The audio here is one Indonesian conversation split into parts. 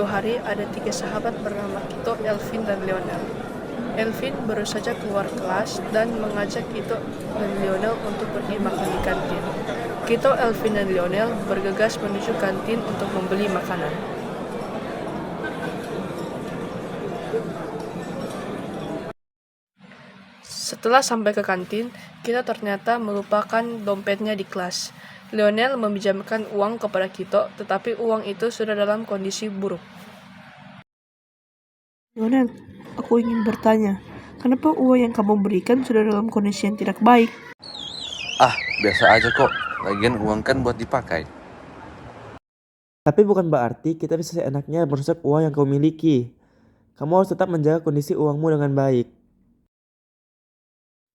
Suatu hari ada 3 sahabat bernama Kito, Elvin, dan Lionel. Elvin baru saja keluar kelas dan mengajak Kito dan Lionel untuk pergi makan di kantin. Kito, Elvin, dan Lionel bergegas menuju kantin untuk membeli makanan. Setelah sampai ke kantin, Kito ternyata melupakan dompetnya di kelas. Lionel meminjamkan uang kepada Kito, tetapi uang itu sudah dalam kondisi buruk. Lionel, aku ingin bertanya, kenapa uang yang kamu berikan sudah dalam kondisi yang tidak baik? Biasa aja kok. Lagian uang kan buat dipakai. Tapi bukan berarti kita bisa seenaknya merusak uang yang kau miliki. Kamu harus tetap menjaga kondisi uangmu dengan baik.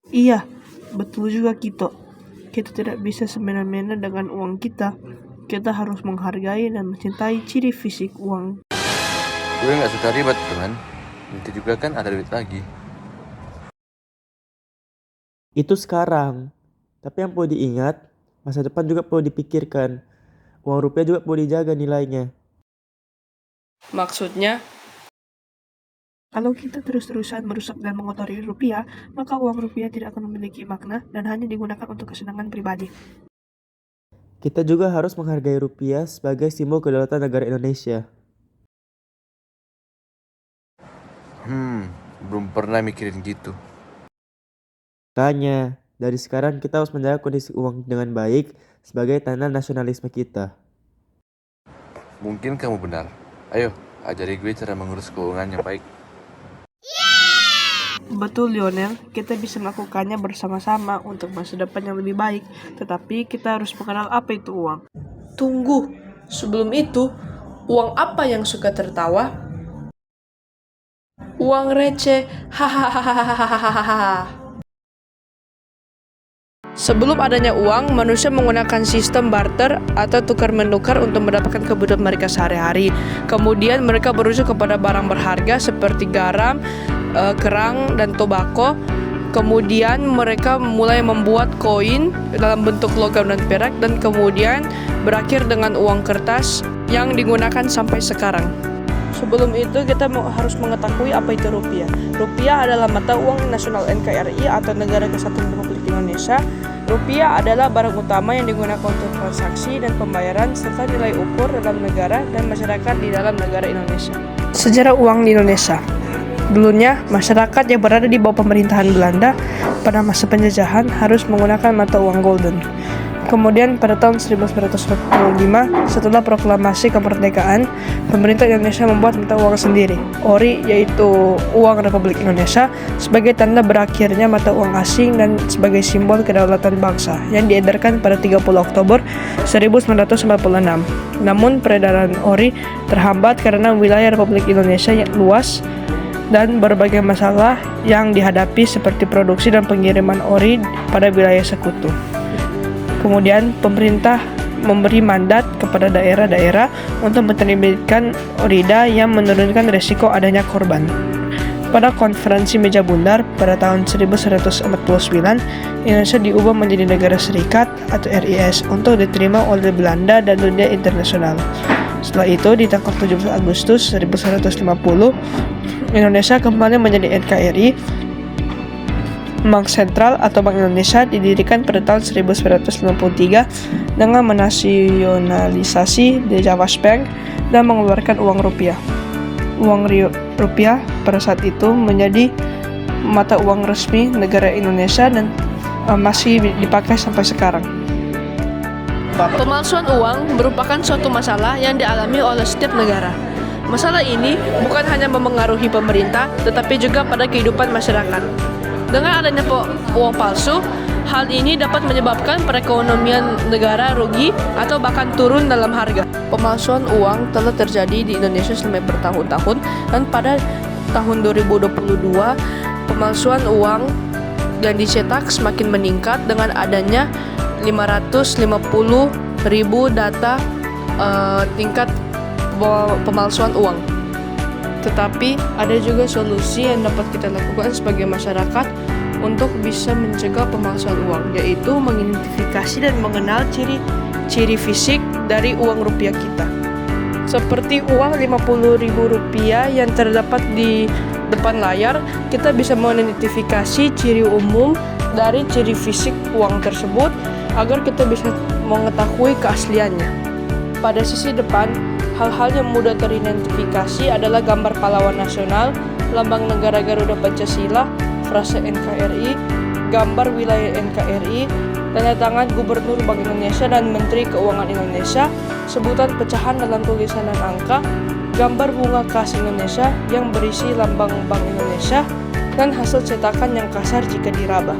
Iya, betul juga Kito. Kita tidak bisa semena-mena dengan uang kita. Kita harus menghargai dan mencintai ciri fisik uang. Gue gak suka ribet teman. Nanti juga kan ada duit lagi. Itu sekarang. Tapi yang perlu diingat, masa depan juga perlu dipikirkan. Uang rupiah juga perlu dijaga nilainya. Maksudnya, Kalau kita terus-terusan merusak dan mengotori rupiah, maka uang rupiah tidak akan memiliki makna dan hanya digunakan untuk kesenangan pribadi. Kita juga harus menghargai rupiah sebagai simbol kedaulatan negara Indonesia. Belum pernah mikirin gitu. Makanya, dari sekarang kita harus menjaga kondisi uang dengan baik sebagai tanda nasionalisme kita. Mungkin kamu benar. Ayo, ajari gue cara mengurus keuangan yang baik. Betul Lionel, kita bisa melakukannya bersama-sama untuk masa depan yang lebih baik. Tetapi kita harus mengenal apa itu uang. tunggu. Sebelum itu, uang apa yang suka tertawa? Uang receh. Hahaha. Sebelum adanya uang, manusia menggunakan sistem barter atau tukar-menukar untuk mendapatkan kebutuhan mereka sehari-hari. Kemudian mereka berujuk kepada barang berharga seperti garam, kerang, dan tobako. Kemudian mereka mulai membuat koin dalam bentuk logam dan perak, dan kemudian berakhir dengan uang kertas yang digunakan sampai sekarang. Sebelum itu kita harus mengetahui apa itu rupiah. Rupiah adalah mata uang nasional NKRI atau Negara Kesatuan Republik Indonesia. Rupiah adalah barang utama yang digunakan untuk transaksi dan pembayaran serta nilai ukur dalam negara dan masyarakat di dalam negara Indonesia. Sejarah uang di Indonesia. Dulunya, masyarakat yang berada di bawah pemerintahan Belanda pada masa penjajahan harus menggunakan mata uang golden. Kemudian pada tahun 1945, setelah proklamasi kemerdekaan, pemerintah Indonesia membuat mata uang sendiri, ORI, yaitu uang Republik Indonesia, sebagai tanda berakhirnya mata uang asing dan sebagai simbol kedaulatan bangsa, yang diedarkan pada 30 Oktober 1946. Namun peredaran ORI terhambat karena wilayah Republik Indonesia yang luas dan berbagai masalah yang dihadapi seperti produksi dan pengiriman ORI pada wilayah sekutu. Kemudian pemerintah memberi mandat kepada daerah-daerah untuk menerbitkan ORIDA yang menurunkan resiko adanya korban. Pada konferensi meja bundar pada tahun 1949, Indonesia diubah menjadi negara serikat atau RIS untuk diterima oleh Belanda dan dunia internasional. Setelah itu, di tanggal 17 Agustus 1950, Indonesia kembali menjadi NKRI. Bank Sentral atau Bank Indonesia didirikan pada tahun 1953 dengan menasionalisasi The Java Bank dan mengeluarkan uang rupiah. Uang rupiah pada saat itu menjadi mata uang resmi negara Indonesia dan masih dipakai sampai sekarang. Pemalsuan uang merupakan suatu masalah yang dialami oleh setiap negara. Masalah ini bukan hanya memengaruhi pemerintah, tetapi juga pada kehidupan masyarakat. Dengan adanya uang palsu, hal ini dapat menyebabkan perekonomian negara rugi atau bahkan turun dalam harga. Pemalsuan uang telah terjadi di Indonesia selama bertahun-tahun, dan pada tahun 2022, pemalsuan uang yang dicetak semakin meningkat dengan adanya 550.000 data tingkat pemalsuan uang. Tetapi ada juga solusi yang dapat kita lakukan sebagai masyarakat untuk bisa mencegah pemalsuan uang, yaitu mengidentifikasi dan mengenal ciri fisik dari uang rupiah kita. Seperti uang Rp50.000 yang terdapat di depan layar, kita bisa mengidentifikasi ciri umum dari ciri fisik uang tersebut agar kita bisa mengetahui keasliannya. Pada sisi depan, hal-hal yang mudah teridentifikasi adalah gambar pahlawan nasional, lambang negara Garuda Pancasila, frase NKRI, gambar wilayah NKRI, tanda tangan Gubernur Bank Indonesia dan Menteri Keuangan Indonesia, sebutan pecahan dalam tulisan dan angka, gambar bunga khas Indonesia yang berisi lambang Bank Indonesia, dan hasil cetakan yang kasar jika diraba.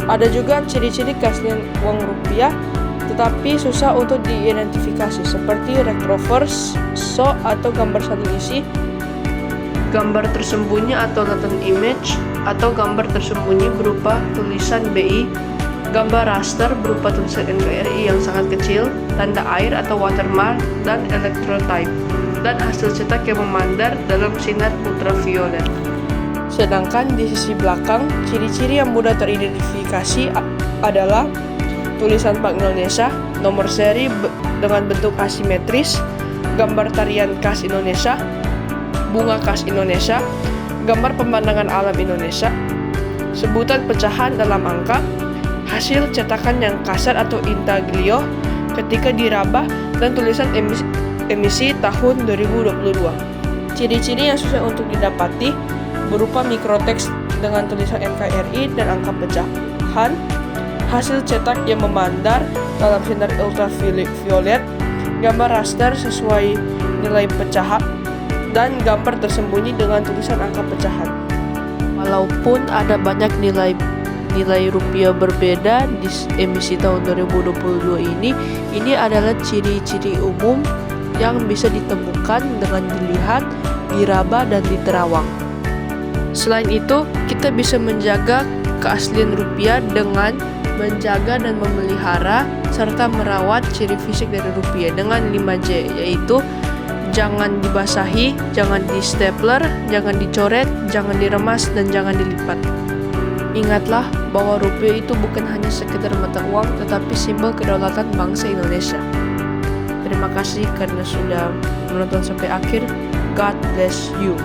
Ada juga ciri-ciri keaslian uang rupiah tetapi susah untuk diidentifikasi seperti retroverse, atau gambar saling isi, gambar tersembunyi atau latent image, atau gambar tersembunyi berupa tulisan BI, gambar raster berupa tulisan NKRI yang sangat kecil, tanda air atau watermark, dan electrotype, dan hasil cetak yang memandar dalam sinar ultraviolet. Sedangkan di sisi belakang, ciri-ciri yang mudah teridentifikasi adalah tulisan Bank Indonesia, nomor seri dengan bentuk asimetris, gambar tarian khas Indonesia, bunga khas Indonesia, gambar pemandangan alam Indonesia, sebutan pecahan dalam angka, hasil cetakan yang kasar atau intaglio ketika diraba, dan tulisan emisi tahun 2022. Ciri-ciri yang susah untuk didapati berupa mikroteks dengan tulisan NKRI dan angka pecahan, hasil cetak yang memandar dalam sinar ultraviolet, gambar raster sesuai nilai pecahan, dan gambar tersembunyi dengan tulisan angka pecahan. Walaupun ada banyak nilai rupiah berbeda di emisi tahun 2022 ini adalah ciri-ciri umum yang bisa ditemukan dengan dilihat, diraba, dan diterawang. Selain itu, kita bisa menjaga keaslian rupiah dengan menjaga dan memelihara serta merawat ciri fisik dari rupiah dengan 5J, yaitu jangan dibasahi, jangan di stapler, jangan dicoret, jangan diremas, dan jangan dilipat. Ingatlah bahwa rupiah itu bukan hanya sekedar mata uang, tetapi simbol kedaulatan bangsa Indonesia. Terima kasih karena sudah menonton sampai akhir. God bless you.